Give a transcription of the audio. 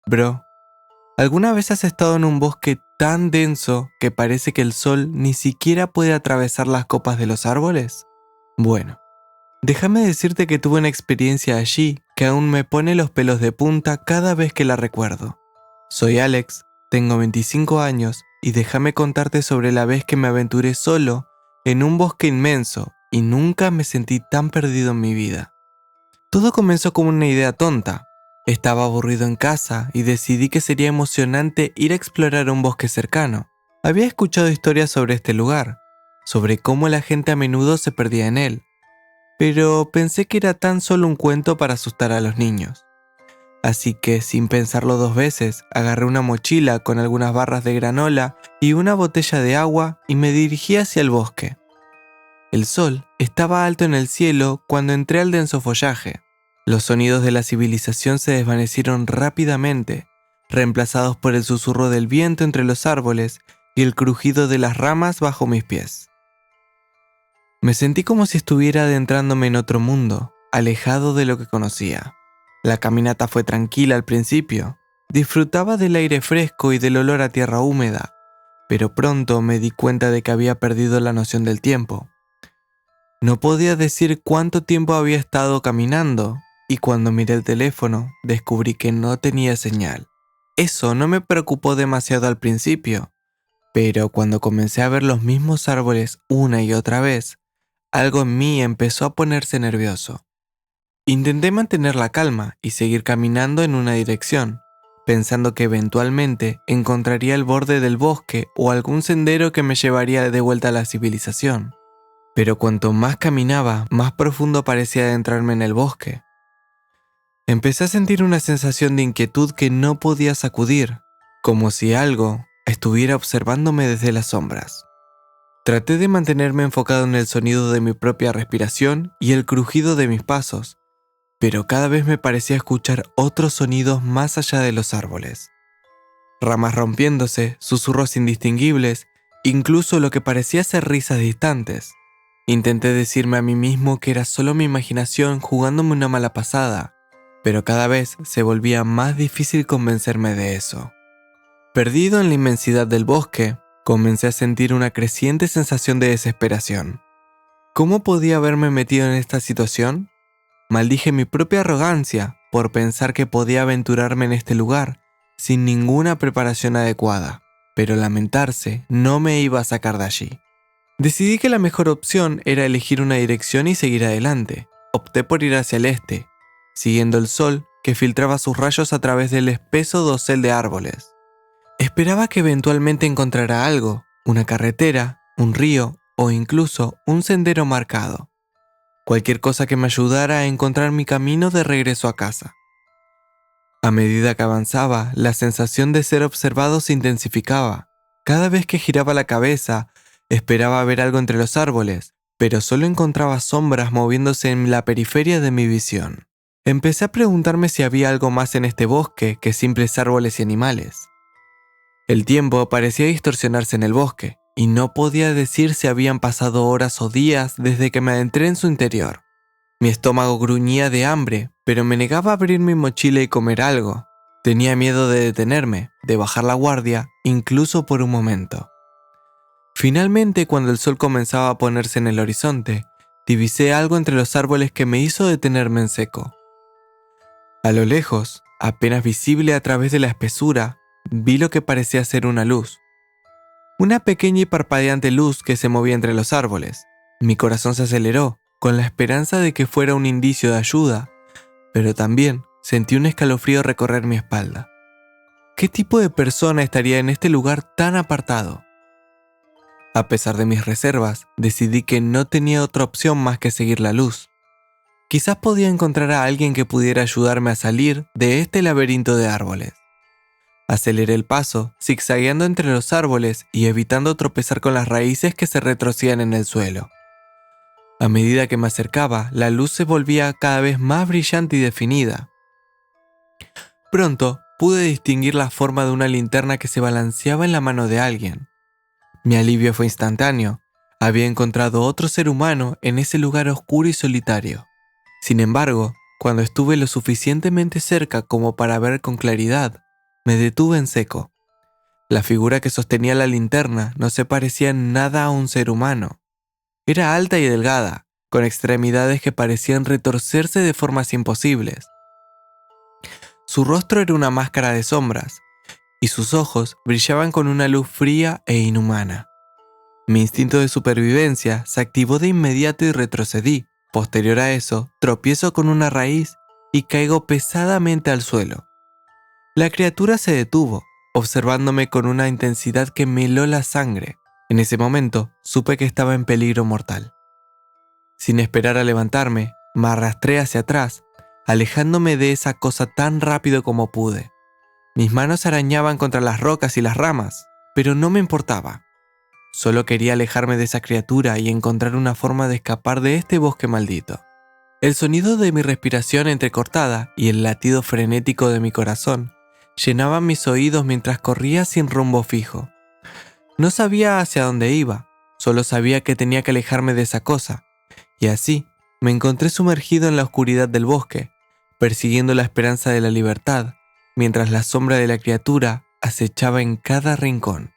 Bro, ¿alguna vez has estado en un bosque tan denso que parece que el sol ni siquiera puede atravesar las copas de los árboles? Bueno, déjame decirte que tuve una experiencia allí que aún me pone los pelos de punta cada vez que la recuerdo. Soy Alex, tengo 25 años y déjame contarte sobre la vez que me aventuré solo en un bosque inmenso y nunca me sentí tan perdido en mi vida. Todo comenzó como una idea tonta. Estaba aburrido en casa y decidí que sería emocionante ir a explorar un bosque cercano. Había escuchado historias sobre este lugar, sobre cómo la gente a menudo se perdía en él, pero pensé que era tan solo un cuento para asustar a los niños. Así que, sin pensarlo dos veces, agarré una mochila con algunas barras de granola y una botella de agua y me dirigí hacia el bosque. El sol estaba alto en el cielo cuando entré al denso follaje. Los sonidos de la civilización se desvanecieron rápidamente, reemplazados por el susurro del viento entre los árboles y el crujido de las ramas bajo mis pies. Me sentí como si estuviera adentrándome en otro mundo, alejado de lo que conocía. La caminata fue tranquila al principio. Disfrutaba del aire fresco y del olor a tierra húmeda, pero pronto me di cuenta de que había perdido la noción del tiempo. No podía decir cuánto tiempo había estado caminando, y cuando miré el teléfono, descubrí que no tenía señal. Eso no me preocupó demasiado al principio, pero cuando comencé a ver los mismos árboles una y otra vez, algo en mí empezó a ponerse nervioso. Intenté mantener la calma y seguir caminando en una dirección, pensando que eventualmente encontraría el borde del bosque o algún sendero que me llevaría de vuelta a la civilización. Pero cuanto más caminaba, más profundo parecía adentrarme en el bosque. Empecé a sentir una sensación de inquietud que no podía sacudir, como si algo estuviera observándome desde las sombras. Traté de mantenerme enfocado en el sonido de mi propia respiración y el crujido de mis pasos, pero cada vez me parecía escuchar otros sonidos más allá de los árboles. Ramas rompiéndose, susurros indistinguibles, incluso lo que parecía ser risas distantes. Intenté decirme a mí mismo que era solo mi imaginación jugándome una mala pasada, pero cada vez se volvía más difícil convencerme de eso. Perdido en la inmensidad del bosque, comencé a sentir una creciente sensación de desesperación. ¿Cómo podía haberme metido en esta situación? Maldije mi propia arrogancia por pensar que podía aventurarme en este lugar sin ninguna preparación adecuada, pero lamentarse no me iba a sacar de allí. Decidí que la mejor opción era elegir una dirección y seguir adelante. Opté por ir hacia el este, siguiendo el sol que filtraba sus rayos a través del espeso dosel de árboles. Esperaba que eventualmente encontrara algo, una carretera, un río o incluso un sendero marcado. Cualquier cosa que me ayudara a encontrar mi camino de regreso a casa. A medida que avanzaba, la sensación de ser observado se intensificaba. Cada vez que giraba la cabeza, esperaba ver algo entre los árboles, pero solo encontraba sombras moviéndose en la periferia de mi visión. Empecé a preguntarme si había algo más en este bosque que simples árboles y animales. El tiempo parecía distorsionarse en el bosque, y no podía decir si habían pasado horas o días desde que me adentré en su interior. Mi estómago gruñía de hambre, pero me negaba a abrir mi mochila y comer algo. Tenía miedo de detenerme, de bajar la guardia, incluso por un momento. Finalmente, cuando el sol comenzaba a ponerse en el horizonte, divisé algo entre los árboles que me hizo detenerme en seco. A lo lejos, apenas visible a través de la espesura, vi lo que parecía ser una luz. Una pequeña y parpadeante luz que se movía entre los árboles. Mi corazón se aceleró, con la esperanza de que fuera un indicio de ayuda, pero también sentí un escalofrío recorrer mi espalda. ¿Qué tipo de persona estaría en este lugar tan apartado? A pesar de mis reservas, decidí que no tenía otra opción más que seguir la luz. Quizás podía encontrar a alguien que pudiera ayudarme a salir de este laberinto de árboles. Aceleré el paso, zigzagueando entre los árboles y evitando tropezar con las raíces que se retrocían en el suelo. A medida que me acercaba, la luz se volvía cada vez más brillante y definida. Pronto, pude distinguir la forma de una linterna que se balanceaba en la mano de alguien. Mi alivio fue instantáneo. Había encontrado otro ser humano en ese lugar oscuro y solitario. Sin embargo, cuando estuve lo suficientemente cerca como para ver con claridad, me detuve en seco. La figura que sostenía la linterna no se parecía en nada a un ser humano. Era alta y delgada, con extremidades que parecían retorcerse de formas imposibles. Su rostro era una máscara de sombras, y sus ojos brillaban con una luz fría e inhumana. Mi instinto de supervivencia se activó de inmediato y retrocedí. Posterior a eso, tropiezo con una raíz y caigo pesadamente al suelo. La criatura se detuvo, observándome con una intensidad que me heló la sangre. En ese momento, supe que estaba en peligro mortal. Sin esperar a levantarme, me arrastré hacia atrás, alejándome de esa cosa tan rápido como pude. Mis manos arañaban contra las rocas y las ramas, pero no me importaba. Solo quería alejarme de esa criatura y encontrar una forma de escapar de este bosque maldito. El sonido de mi respiración entrecortada y el latido frenético de mi corazón llenaban mis oídos mientras corría sin rumbo fijo. No sabía hacia dónde iba, solo sabía que tenía que alejarme de esa cosa, y así me encontré sumergido en la oscuridad del bosque, persiguiendo la esperanza de la libertad, mientras la sombra de la criatura acechaba en cada rincón.